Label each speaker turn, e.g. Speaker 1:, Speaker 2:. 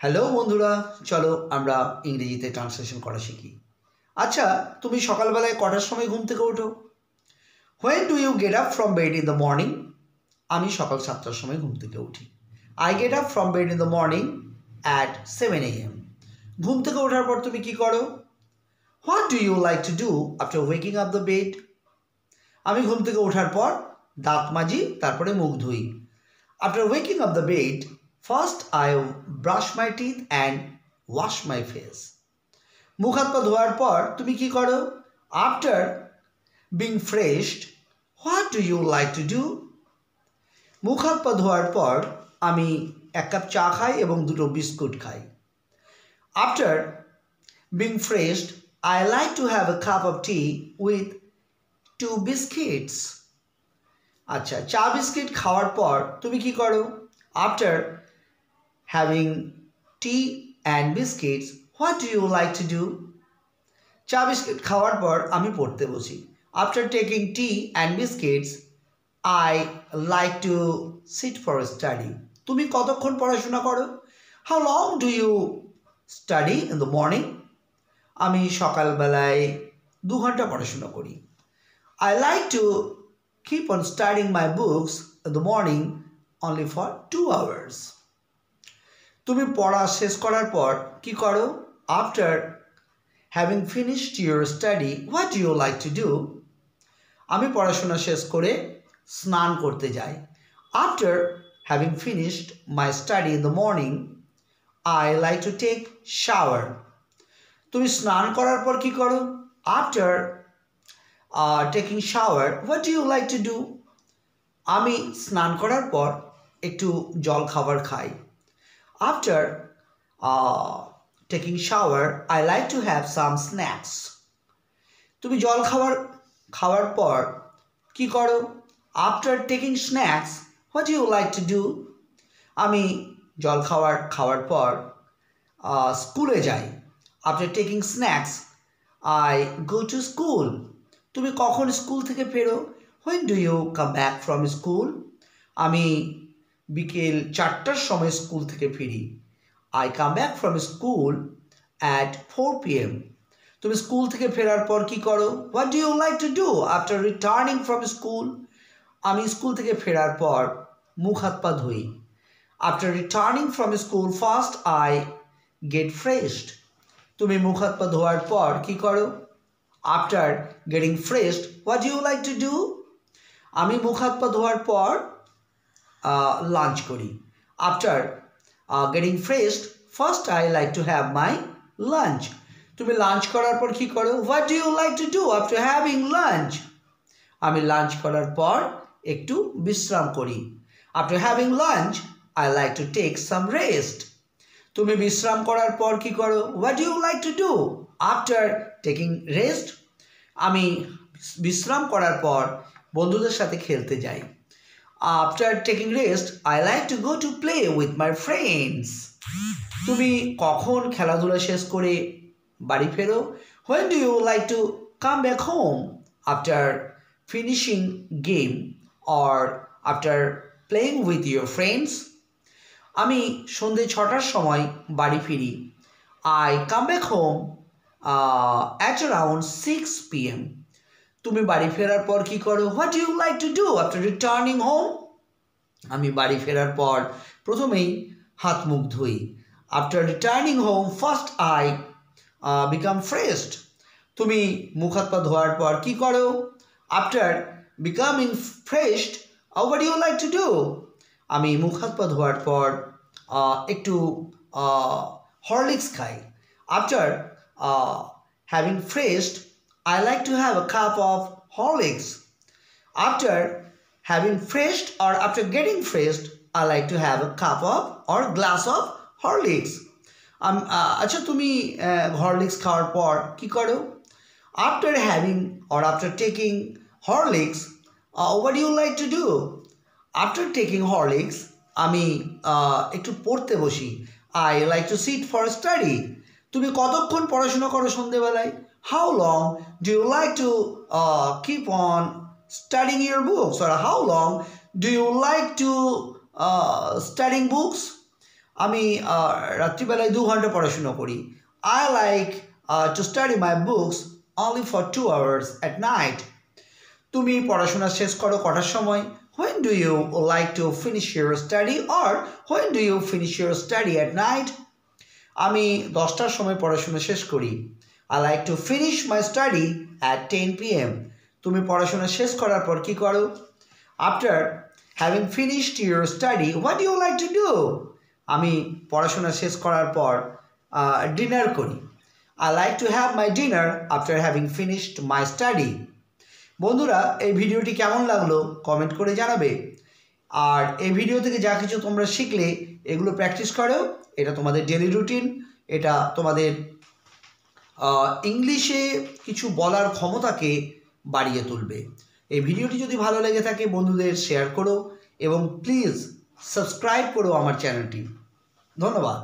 Speaker 1: Hello বন্ধুরা, চলো আমরা ইংরেজিতে ট্রান্সলেশন করা শিখি। আচ্ছা, তুমি সকালবেলায় কটার সময় ঘুম থেকে ওঠো? When do you get up from bed in the morning? আমি সকাল 7টার সময় ঘুম থেকে উঠি। I get up from bed in the morning at 7 AM। ঘুম থেকে ওঠার পর তুমি কি করো? What do you like to do after waking up the bed? আমি ঘুম থেকে ওঠার পর দাঁত মাজি, তারপরে মুখ ধুই। After waking up the bed, first I brush my teeth and wash my face. মুখ হাত পা ধোয়ার পর তুমি কি করো? After being freshed, what do you like to do? মুখ হাত পা ধোয়ার পর আমি এক কাপ চা খাই এবং দুটো বিস্কুট খাই। After being freshed, I like to have a cup of tea with 2 biscuits. আচ্ছা, চা বিস্কিট খাওয়ার পর তুমি কি করো? After having tea and biscuits, what do you like to do? চা বিস্কিট খাওয়ার পর আমি পড়তে বসি। After taking tea and biscuits, I like to sit for a study. তুমি কতক্ষণ পড়াশোনা করো? How long do you study in the morning? আমি সকালবেলায় 2 ঘন্টা পড়াশোনা করি। I like to keep on studying my books in the morning only for 2 hours. তুমি পড়া শেষ করার পর কি করো? After having finished your study, what do you like to do? আমি পড়াশোনা শেষ করে স্নান করতে যাই। After having finished my study in the morning, I like to take shower. তুমি স্নান করার পর কি করো? After taking shower, what do you like to do? আমি স্নান করার পর একটু জল খাবার খাই। After taking shower, I like to have some snacks. তুমি জল খাওয়ার পর কি করো? After taking snacks, what do you like to do? আমি জল খাওয়ার পর স্কুলে যাই। After taking snacks, I go to school. তুমি কখন স্কুল থেকে ফেরো? When do you come back from school? আমি বিকেল 4টার সময় স্কুল থেকে ফিরি। I come back from school at 4 PM. তুমি স্কুল থেকে ফেরার পর কি করো? What do you like to do after returning from school? আমি স্কুল থেকে ফেরার পর মুখ হাত পা ধুই। After returning from school, first I get freshed. তুমি মুখ হাত পা ধোয়ার পর কি করো? After getting freshed, what do you like to do? আমি মুখ হাত পা ধোয়ার পর লাঞ্চ করি। After getting freshed, first I like to have my lunch. তুমি লাঞ্চ করার পর কি করো? What do you like to do after having lunch? আমি লাঞ্চ করার পর একটু বিশ্রাম করি। After having lunch, I like to take some rest. তুমি বিশ্রাম করার পর কি করো? What do you like to do after taking rest? আমি বিশ্রাম করার পর বন্ধুদের সাথে খেলতে যাই। After taking rest, I like to go to play with my friends. তুমি কখন খেলাধুলা শেষ করে বাড়ি ফেরো? When do you like to come back home after finishing game or after playing with your friends? আমি সন্ধ্যে 6টার সময় বাড়ি ফিরি। I come back home at around 6 PM. তুমি বাড়ি ফেরার পর কি করো? What do you like to do after returning home? আমি বাড়ি ফেরার পর প্রথমেই হাত মুখ ধুই। After returning home, first I become freshed. তুমি মুখ হাত পা ধোয়ার পর কি করো? After becoming freshed, what do you like to do? আমি মুখ হাত পা ধোয়ার পর একটু হরলিক্স খাই। After having freshed, I like to have a cup of Horlicks. After having freshed or after getting freshed, I like to have a cup of or glass of Horlicks. আচ্ছা, তুমি হরলিক্স খাওয়ার পর কি করো? After having or after taking Horlicks, what do you like to do? After taking Horlicks, আমি একটু পড়তে বসি। I like to sit for a study. তুমি কতক্ষণ পড়াশোনা করো সন্ধ্যেবেলায়? How long do you like to keep on studying your books, or how long do you like to studying books? আমি রাত্রিবেলায় 2 ঘন্টা পড়াশোনা করি। I like to study my books only for 2 hours at night. তুমি পড়াশোনা শেষ করো কটার সময়? When do you like to finish your study or when do you finish your study at night? আমি 10টার সময় পড়াশোনা শেষ করি। I like to finish my study at 10 p.m. তুমি পড়াশোনা শেষ করার পর কি করো? After having finished your study, what do you like to do? আমি পড়াশোনা শেষ করার পর ডিনার করি। I like to have my dinner after having finished my study. বন্ধুরা, এই ভিডিওটি কেমন লাগলো কমেন্ট করে জানাবে। আর এই ভিডিও থেকে যা কিছু তোমরা শিখলে এগুলো প্র্যাকটিস করো। এটা তোমাদের ডেলি রুটিন, এটা তোমাদের ইংলিশে কিছু বলার ক্ষমতাকে বাড়িয়ে তুলবে। এই ভিডিওটি যদি ভালো লেগে থাকে বন্ধুদের শেয়ার করো এবং প্লিজ সাবস্ক্রাইব করো আমার চ্যানেলটি। ধন্যবাদ।